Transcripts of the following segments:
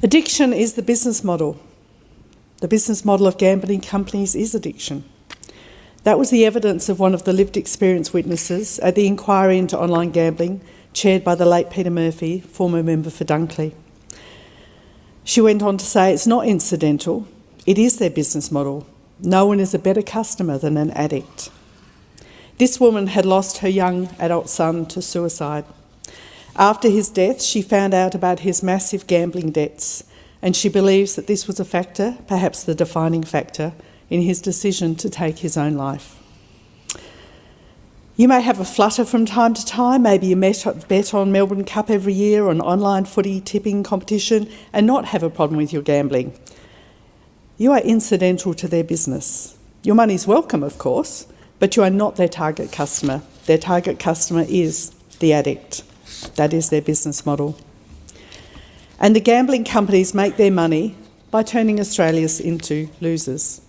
Addiction is the business model. The business model of gambling companies is addiction. That was the evidence of one of the lived experience witnesses at the inquiry into online gambling, chaired by the late Peter Murphy, former member for Dunkley. She went on to say, it's not incidental, it is their business model. No one is a better customer than an addict. This woman had lost her young adult son to suicide. After his death, she found out about his massive gambling debts, and she believes that this was a factor, perhaps the defining factor, in his decision to take his own life. You may have a flutter from time to time, maybe you bet on Melbourne Cup every year or an online footy tipping competition and not have a problem with your gambling. You are incidental to their business. Your money's welcome, of course, but you are not their target customer. Their target customer is the addict. That is their business model. And the gambling companies make their money by turning Australians into losers.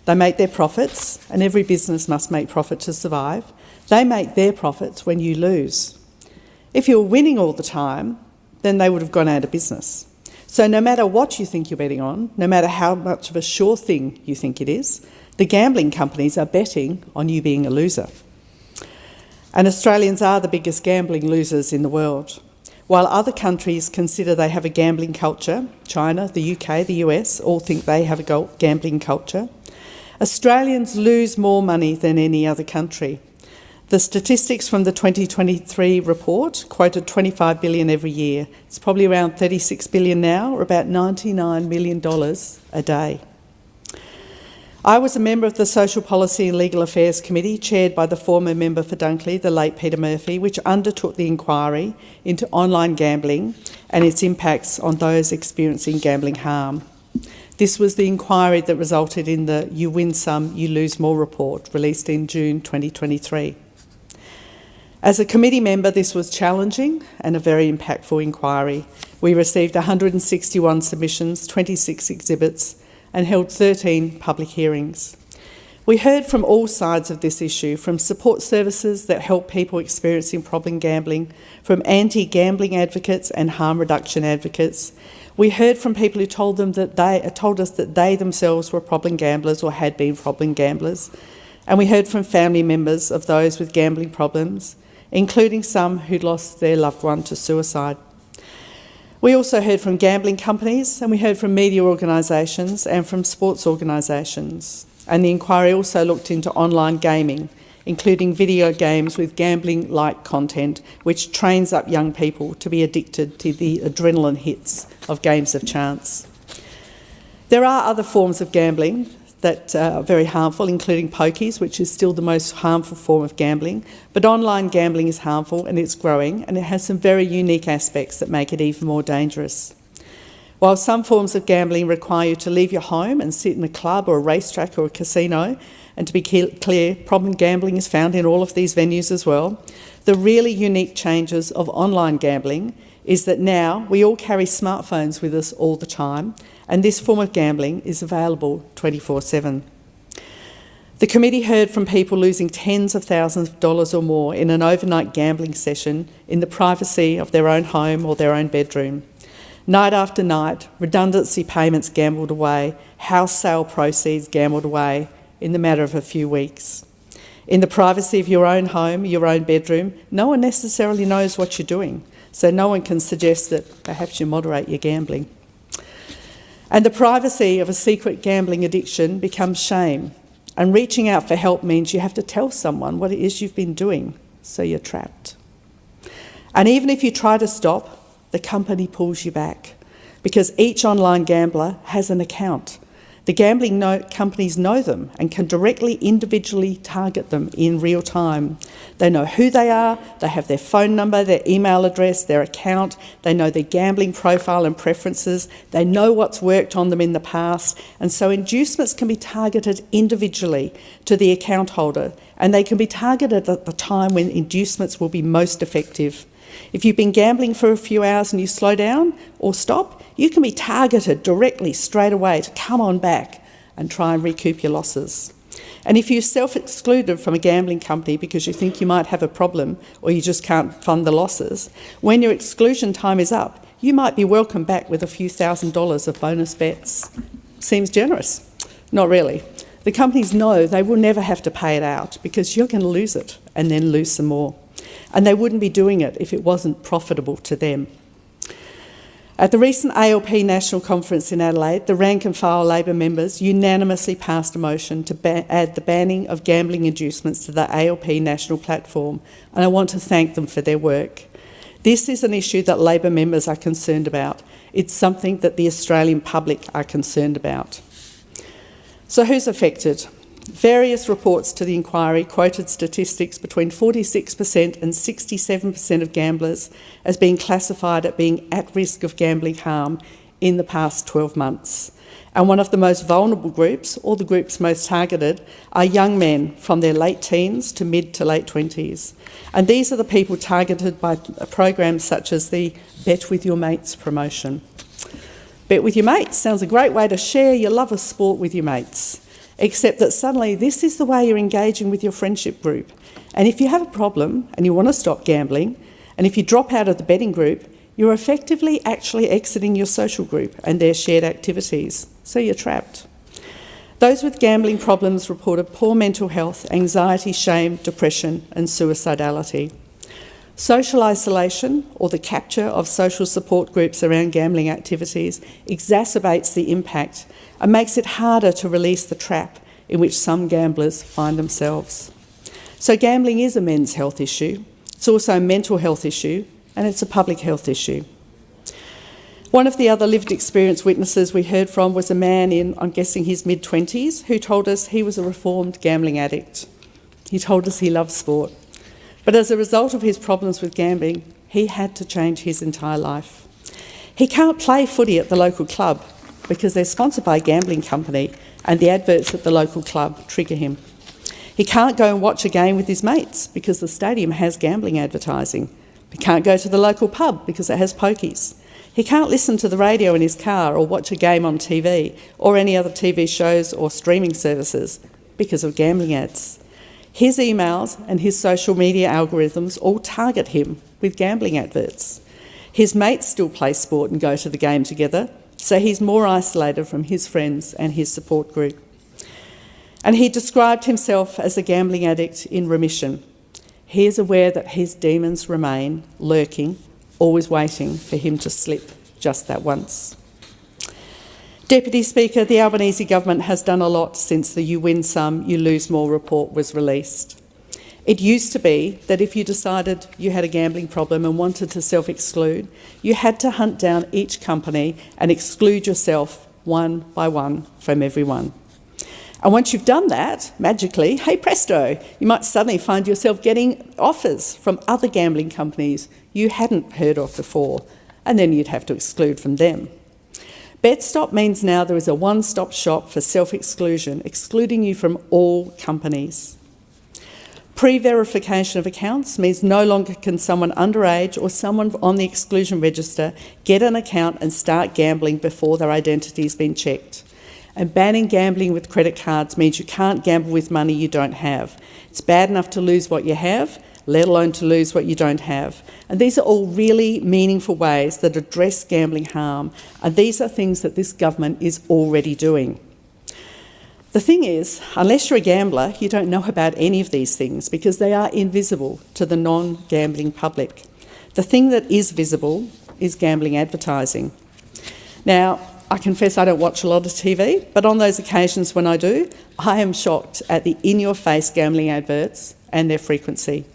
They make their profits, and every business must make profit to survive. They make their profits when you lose. If you're winning all the time, then they would have gone out of business. So no matter what you think you're betting on, no matter how much of a sure thing you think it is, the gambling companies are betting on you being a loser. And Australians are the biggest gambling losers in the world. While other countries consider they have a gambling culture, China, the UK, the US, all think they have a gambling culture, Australians lose more money than any other country. The statistics from the 2023 report quoted $25 billion every year. It's probably around $36 billion now, or about $99 million a day. I was a member of the Social Policy and Legal Affairs Committee, chaired by the former member for Dunkley, the late Peter Murphy, which undertook the inquiry into online gambling and its impacts on those experiencing gambling harm. This was the inquiry that resulted in the You Win Some, You Lose More report, released in June 2023. As a committee member, this was challenging and a very impactful inquiry. We received 161 submissions, 26 exhibits, and held 13 public hearings. We heard from all sides of this issue, from support services that help people experiencing problem gambling, from anti-gambling advocates and harm reduction advocates. We heard from people who told us that they themselves were problem gamblers or had been problem gamblers. And we heard from family members of those with gambling problems, including some who'd lost their loved one to suicide. We also heard from gambling companies, and we heard from media organisations and from sports organisations. And the inquiry also looked into online gaming, including video games with gambling-like content, which trains up young people to be addicted to the adrenaline hits of games of chance. There are other forms of gambling that are very harmful, including pokies, which is still the most harmful form of gambling. But online gambling is harmful and it's growing, and it has some very unique aspects that make it even more dangerous. While some forms of gambling require you to leave your home and sit in a club or a racetrack or a casino, and to be clear, problem gambling is found in all of these venues as well, the really unique changes of online gambling is that now we all carry smartphones with us all the time, and this form of gambling is available 24/7. The committee heard from people losing tens of thousands of dollars or more in an overnight gambling session in the privacy of their own home or their own bedroom. Night after night, redundancy payments gambled away, house sale proceeds gambled away in the matter of a few weeks. In the privacy of your own home, your own bedroom, no one necessarily knows what you're doing, so no one can suggest that perhaps you moderate your gambling. And the privacy of a secret gambling addiction becomes shame, and reaching out for help means you have to tell someone what it is you've been doing, so you're trapped. And even if you try to stop, the company pulls you back, because each online gambler has an account. The gambling companies know them and can directly, individually target them in real time. They know who they are, they have their phone number, their email address, their account, they know their gambling profile and preferences, they know what's worked on them in the past, and so inducements can be targeted individually to the account holder, and they can be targeted at the time when inducements will be most effective. If you've been gambling for a few hours and you slow down or stop, you can be targeted directly straight away to come on back and try and recoup your losses. And if you're self-excluded from a gambling company because you think you might have a problem or you just can't fund the losses, when your exclusion time is up, you might be welcomed back with a few $1,000s of bonus bets. Seems generous. Not really. The companies know they will never have to pay it out because you're going to lose it and then lose some more. And they wouldn't be doing it if it wasn't profitable to them. At the recent ALP National Conference in Adelaide, the rank and file Labor members unanimously passed a motion to add the banning of gambling inducements to the ALP National Platform, and I want to thank them for their work. This is an issue that Labor members are concerned about. It's something that the Australian public are concerned about. So who's affected? Various reports to the inquiry quoted statistics between 46% and 67% of gamblers as being classified as being at risk of gambling harm in the past 12 months. And one of the most vulnerable groups, or the groups most targeted, are young men from their late teens to mid to late 20s. And these are the people targeted by programs such as the Bet With Your Mates promotion. Bet With Your Mates sounds a great way to share your love of sport with your mates. Except that suddenly this is the way you're engaging with your friendship group. And if you have a problem and you want to stop gambling, and if you drop out of the betting group, you're effectively actually exiting your social group and their shared activities. So you're trapped. Those with gambling problems reported poor mental health, anxiety, shame, depression, and suicidality. Social isolation, or the capture of social support groups around gambling activities, exacerbates the impact and makes it harder to release the trap in which some gamblers find themselves. So gambling is a men's health issue, it's also a mental health issue, and it's a public health issue. One of the other lived experience witnesses we heard from was a man in, I'm guessing, his mid-20s, who told us he was a reformed gambling addict. He told us he loved sport. But as a result of his problems with gambling, he had to change his entire life. He can't play footy at the local club because they're sponsored by a gambling company and the adverts at the local club trigger him. He can't go and watch a game with his mates because the stadium has gambling advertising. He can't go to the local pub because it has pokies. He can't listen to the radio in his car or watch a game on TV or any other TV shows or streaming services because of gambling ads. His emails and his social media algorithms all target him with gambling adverts. His mates still play sport and go to the game together, so he's more isolated from his friends and his support group. And he described himself as a gambling addict in remission. He is aware that his demons remain lurking, always waiting for him to slip just that once. Deputy Speaker, the Albanese government has done a lot since the You Win Some, You Lose More report was released. It used to be that if you decided you had a gambling problem and wanted to self-exclude, you had to hunt down each company and exclude yourself one by one from everyone. And once you've done that, magically, hey presto, you might suddenly find yourself getting offers from other gambling companies you hadn't heard of before, and then you'd have to exclude from them. BetStop means now there is a one-stop shop for self-exclusion, excluding you from all companies. Pre-verification of accounts means no longer can someone underage or someone on the exclusion register get an account and start gambling before their identity has been checked. And banning gambling with credit cards means you can't gamble with money you don't have. It's bad enough to lose what you have, let alone to lose what you don't have. And these are all really meaningful ways that address gambling harm, and these are things that this government is already doing. The thing is, unless you're a gambler, you don't know about any of these things because they are invisible to the non-gambling public. The thing that is visible is gambling advertising. Now, I confess I don't watch a lot of TV, but on those occasions when I do, I am shocked at the in-your-face gambling adverts and their frequency.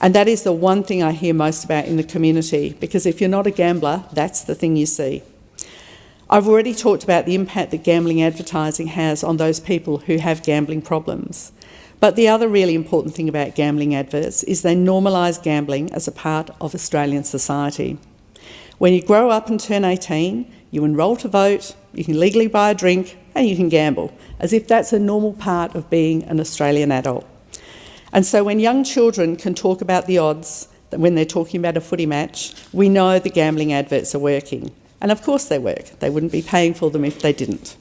And that is the one thing I hear most about in the community, because if you're not a gambler, that's the thing you see. I've already talked about the impact that gambling advertising has on those people who have gambling problems. But the other really important thing about gambling adverts is they normalise gambling as a part of Australian society. When you grow up and turn 18, you enrol to vote, you can legally buy a drink, and you can gamble, as if that's a normal part of being an Australian adult. And so when young children can talk about the odds, when they're talking about a footy match, we know the gambling adverts are working. And of course they work. They wouldn't be paying for them if they didn't.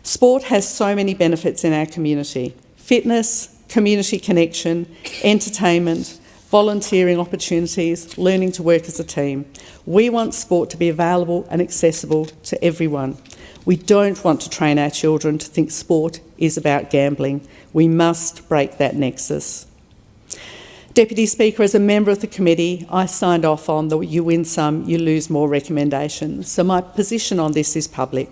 Sport has so many benefits in our community. Fitness, community connection, entertainment, volunteering opportunities, learning to work as a team. We want sport to be available and accessible to everyone. We don't want to train our children to think sport is about gambling. We must break that nexus. Deputy Speaker, as a member of the committee, I signed off on the you win some, you lose more recommendations. So my position on this is public.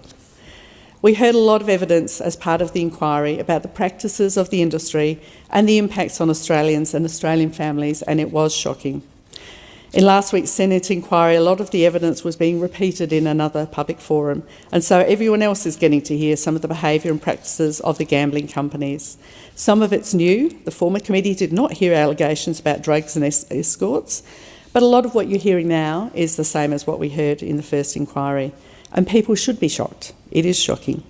We heard a lot of evidence as part of the inquiry about the practices of the industry and the impacts on Australians and Australian families, and it was shocking. In last week's Senate inquiry, a lot of the evidence was being repeated in another public forum, and so everyone else is getting to hear some of the behaviour and practices of the gambling companies. Some of it's new. The former committee did not hear allegations about drugs and escorts, but a lot of what you're hearing now is the same as what we heard in the first inquiry, and people should be shocked. It is shocking.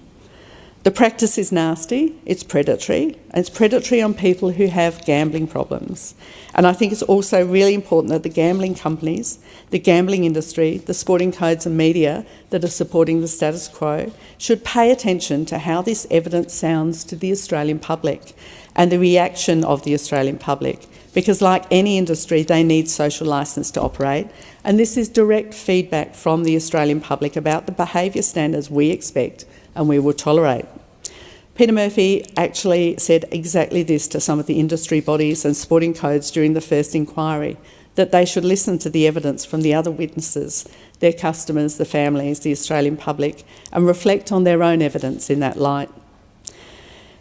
The practice is nasty, it's predatory, and it's predatory on people who have gambling problems. And I think it's also really important that the gambling companies, the gambling industry, the sporting codes and media that are supporting the status quo should pay attention to how this evidence sounds to the Australian public and the reaction of the Australian public. Because like any industry, they need social licence to operate. And this is direct feedback from the Australian public about the behaviour standards we expect and we will tolerate. Peter Murphy actually said exactly this to some of the industry bodies and sporting codes during the first inquiry, that they should listen to the evidence from the other witnesses, their customers, the families, the Australian public, and reflect on their own evidence in that light.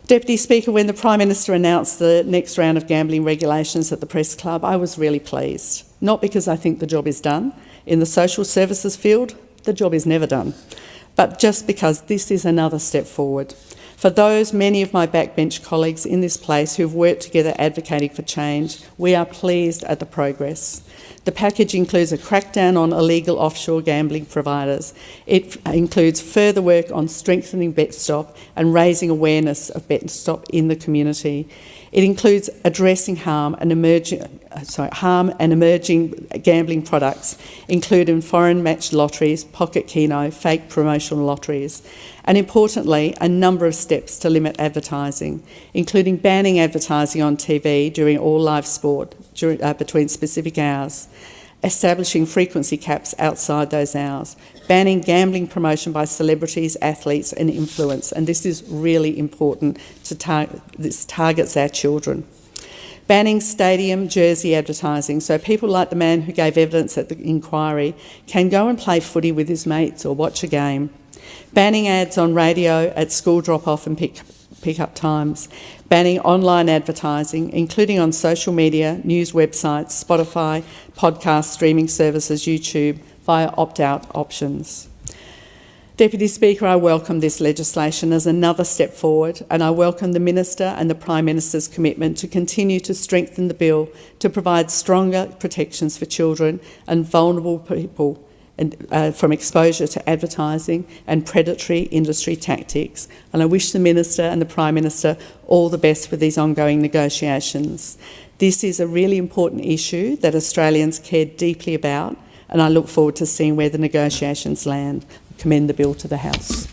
Deputy Speaker, when the Prime Minister announced the next round of gambling regulations at the Press Club, I was really pleased. Not because I think the job is done. In the social services field, the job is never done. But just because this is another step forward. For those, many of my backbench colleagues in this place who have worked together advocating for change, we are pleased at the progress. The package includes a crackdown on illegal offshore gambling providers. It includes further work on strengthening BetStop and raising awareness of BetStop in the community. It includes addressing harm and emerging gambling products, including foreign matched lotteries, pocket keno, fake promotional lotteries, and importantly, a number of steps to limit advertising, including banning advertising on TV during all live sport between specific hours, establishing frequency caps outside those hours, banning gambling promotion by celebrities, athletes and influence, and this is really important this targets our children. Banning stadium jersey advertising, so people like the man who gave evidence at the inquiry can go and play footy with his mates or watch a game. Banning ads on radio at school drop-off and pick-up times. Banning online advertising, including on social media, news websites, Spotify, podcast streaming services, YouTube, via opt-out options. Deputy Speaker, I welcome this legislation as another step forward, and I welcome the Minister and the Prime Minister's commitment to continue to strengthen the bill to provide stronger protections for children and vulnerable people from exposure to advertising and predatory industry tactics. And I wish the Minister and the Prime Minister all the best with these ongoing negotiations. This is a really important issue that Australians care deeply about, and I look forward to seeing where the negotiations land. I commend the bill to the House.